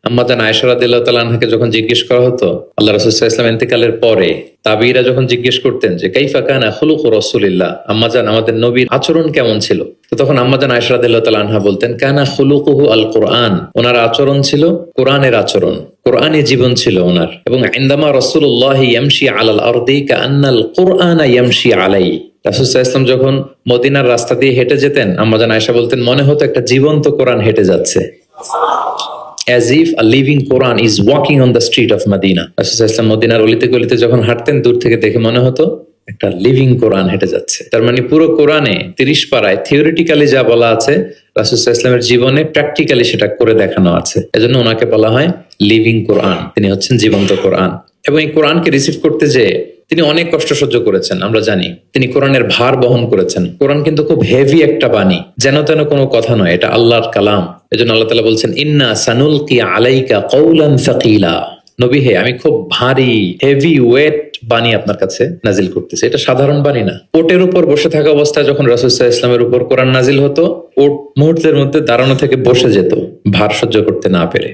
আম্মা জান আয়েশা রাদিয়াল্লাহু তাআলা আনহাকে যখন জিজ্ঞেস করা হতো আল্লাহ রাসূল সাল্লাল্লাহু আলাইহি ওয়াসাল্লাম ইন্তেকালের পরে, তাবিঈরা যখন জিজ্ঞেস করতেন যে কাইফা কানা খুলুকু রাসূলিল্লাহ, আম্মা জান আমাদের নবীর আচরণ কেমন ছিল, তো তখন আম্মা জান আয়েশা রাদিয়াল্লাহু তাআলা আনহা বলতেন কানা খুলুকুহু আল কুরআন, ওনার আচরণ ছিল কোরআনের আচরণ, কোরআনে জীবন ছিল ওনার। এবং ইনদামা রাসূলুল্লাহ ইয়ামশি আলাল আরদি কাআন্নাল কুরআনা ইয়ামশি আলাইহি, রাসূল সাল্লাল্লাহু আলাইহি ওয়াসাল্লাম যখন মদিনার রাস্তা দিয়ে হেঁটে যেতেন, আম্মা জান আয়েশা বলতেন মনে হতো একটা জীবন্ত কোরআন হেঁটে যাচ্ছে, as if a living Quran is walking on the street of Medina। রাসূল সাল্লাল্লাহু আলাইহি ওয়াসাল্লাম মদিনার অলিতে গলিতে যখন হাঁটতেন, দূর থেকে দেখে মনে হতো একটা লিভিং কোরআন হেঁটে যাচ্ছে। তার মানে পুরো কোরআনে 30 পারায় থিওরিটিক্যালি যা বলা আছে, রাসূল সাল্লাল্লাহু আলাইহি ওয়াসাল্লামের জীবনে প্র্যাকটিক্যালি সেটা করে দেখানো আছে। এজন্য ওনাকে বলা হয় লিভিং কোরআন, তিনি হচ্ছেন জীবন্ত কোরআন। এবং এই কোরআনকে রিসিভ করতে যে তিনি অনেক কষ্ট সহ্য করেছেন, আমরা জানি। তিনি কোরআনের ভার বহন করেছেন। কোরআন কিন্তু খুব হেভি একটা বাণী, যেন তেন কোনো কথা নয়, এটা আল্লাহর কালাম। এজন্য আল্লাহ তাআলা বলছেন ইন্না সানুলকি আলাইকা কওলান সাকিলা, নবী হে আমি খুব ভারী হেভি ওয়েট বাণী আপনার কাছে নাজিল করতেছি। এটা সাধারণ বাণী না। ওটের উপর বসে থাকা অবস্থায় যখন রাসূল সাল্লাল্লাহু আলাইহি ওয়াসাল্লামের উপর কোরআন নাজিল হতো, ওট মুহূর্তের মধ্যে দাঁড়ানো থেকে বসে যেত, ভার সহ্য করতে না পেরে।